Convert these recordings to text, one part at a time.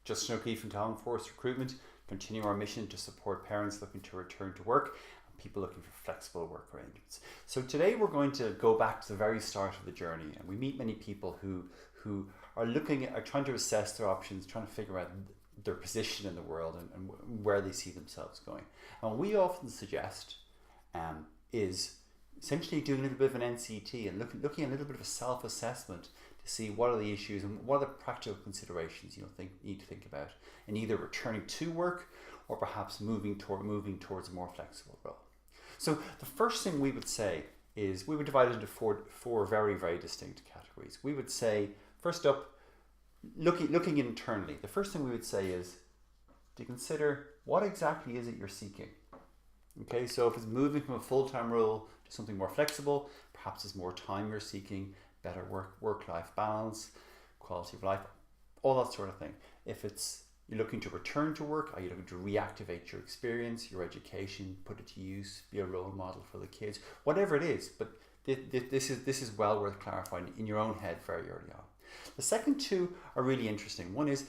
Justin O'Keefe from Talent Force Recruitment, continue our mission to support parents looking to return to work and people looking for flexible work arrangements. So today we're going to go back to the very start of the journey, and we meet many people who are trying to assess their options, trying to figure out their position in the world and where they see themselves going. And what we often suggest is essentially doing a little bit of an NCT and looking at a little bit of a self-assessment to see what are the issues and what are the practical considerations you need to think about in either returning to work or perhaps moving towards a more flexible role. So the first thing we would say is we would divide it into four very, very distinct categories. We would say, first up, looking internally, the first thing we would say is to consider what exactly is it you're seeking. Okay, so if it's moving from a full-time role to something more flexible, perhaps it's more time you're seeking, better work-life balance, quality of life, all that sort of thing. If it's you're looking to return to work, are you looking to reactivate your experience, your education, put it to use, be a role model for the kids, whatever it is. But this is well worth clarifying in your own head very early on. The second two are really interesting. One is,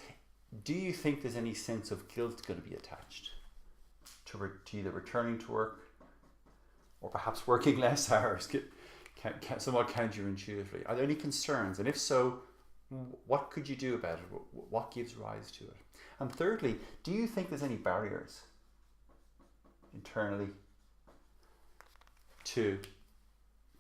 do you think there's any sense of guilt going to be attached to either returning to work or perhaps working less hours, somewhat counterintuitively? Are there any concerns? And if so, what could you do about it? What gives rise to it? And thirdly, do you think there's any barriers internally to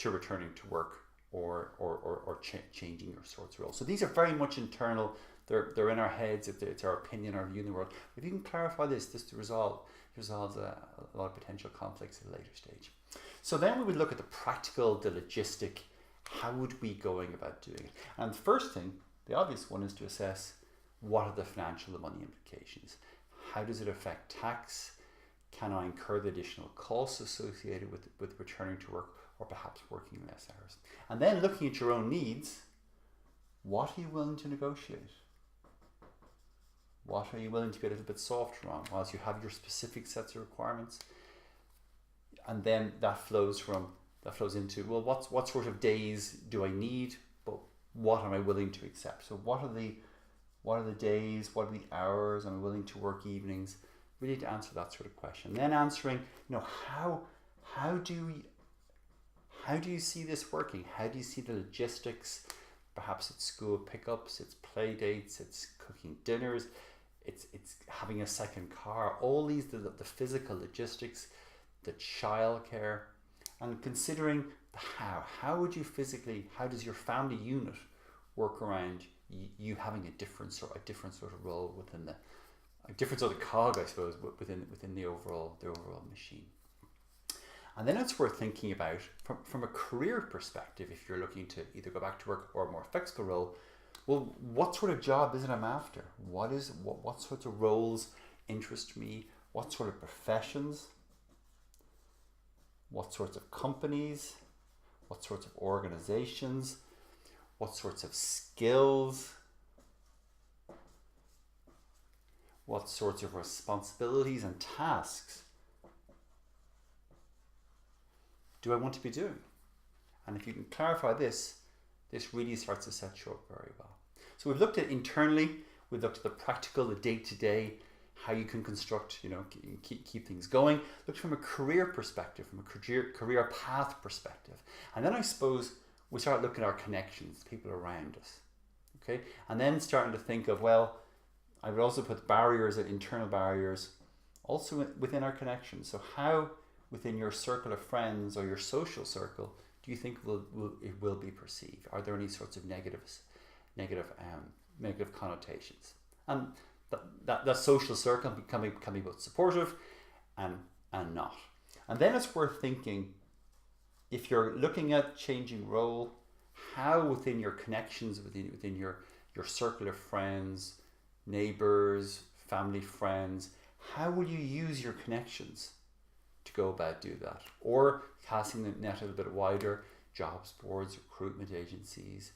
returning to work or changing your sorts of role? So these are very much internal. They're in our heads. It's our opinion, our view in the world. If you can clarify this resolves a lot of potential conflicts at a later stage. So then we would look at the practical, the logistic. How would we going about doing it? And the first thing, the obvious one, is to assess what are the financial, the money implications. How does it affect tax? Can I incur the additional costs associated with returning to work or perhaps working less hours? And then looking at your own needs, what are you willing to negotiate? What are you willing to be a little bit softer on whilst you have your specific sets of requirements? And then that flows into, well, what sort of days do I need, but what am I willing to accept? So what are the days, what are the hours, am I willing to work evenings? Really to answer that sort of question. And then answering, how do you see this working? How do you see the logistics? Perhaps it's school pickups, it's play dates, it's cooking dinners, it's having a second car, all these, the physical logistics, the childcare, and considering the how would you physically, how does your family unit work around you having a different sort of role within a different sort of cog, I suppose, within the overall machine. And then it's worth thinking about from a career perspective, if you're looking to either go back to work or a more flexible role, well, what sort of job is it I'm after? What sorts of roles interest me? What sort of professions? What sorts of companies? What sorts of organizations? What sorts of skills? What sorts of responsibilities and tasks do I want to be doing? And if you can clarify this really starts to set you up very well. So we've looked at internally, we've looked at the practical, the day-to-day, how you can construct, keep things going. Looked from a career perspective, from a career path perspective. And then I suppose we start looking at our connections, people around us. Okay? And then starting to think of, well, I would also put barriers, internal barriers, also within our connections. So how within your circle of friends or your social circle do you think it will be perceived? Are there any sorts of negative connotations? And that social circle can be both supportive and not. And then it's worth thinking, if you're looking at changing role, how within your connections, within your circle of friends, neighbors, family, friends, how will you use your connections to go about do that? Or casting the net a little bit wider, jobs boards, recruitment agencies,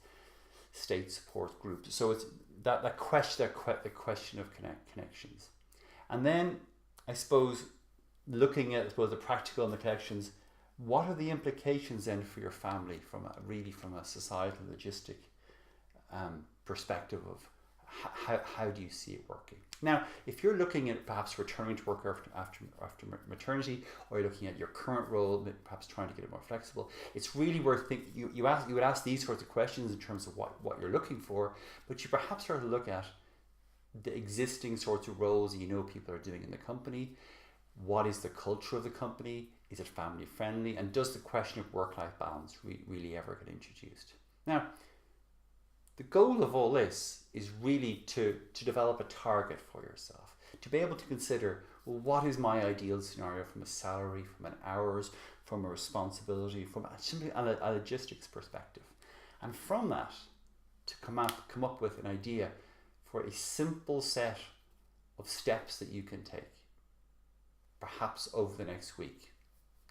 state support groups. So it's the question of connections. And then I suppose looking at the practical and the connections, what are the implications then for your family from a societal logistic perspective of how do you see it working? Now, if you're looking at perhaps returning to work after maternity, or you're looking at your current role, perhaps trying to get it more flexible, it's really worth thinking. You would ask these sorts of questions in terms of what you're looking for, but you perhaps start to look at the existing sorts of roles people are doing in the company. What is the culture of the company? Is it family friendly? And does the question of work-life balance really ever get introduced? Now, the goal of all this is really to develop a target for yourself, to be able to consider, well, what is my ideal scenario from a salary, from an hours, from a responsibility, from simply a logistics perspective. And from that, to come up with an idea for a simple set of steps that you can take, perhaps over the next week.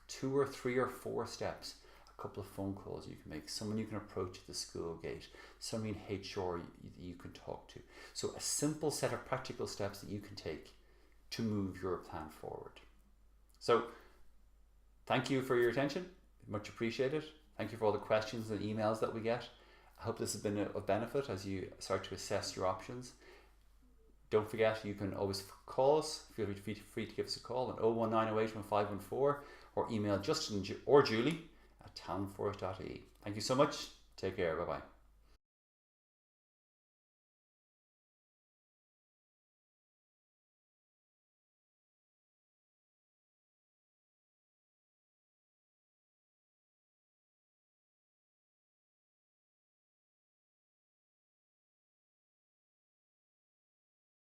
2 or 3 or 4 steps, a couple of phone calls you can make, someone you can approach at the school gate, someone in HR you can talk to. So a simple set of practical steps that you can take to move your plan forward. So thank you for your attention, much appreciated. Thank you for all the questions and emails that we get. I hope this has been of benefit as you start to assess your options. Don't forget, you can always call us. Feel free to give us a call on 01908 1514, or email Justin or Julie at talentforce.ie. Thank you so much. Take care. Bye-bye.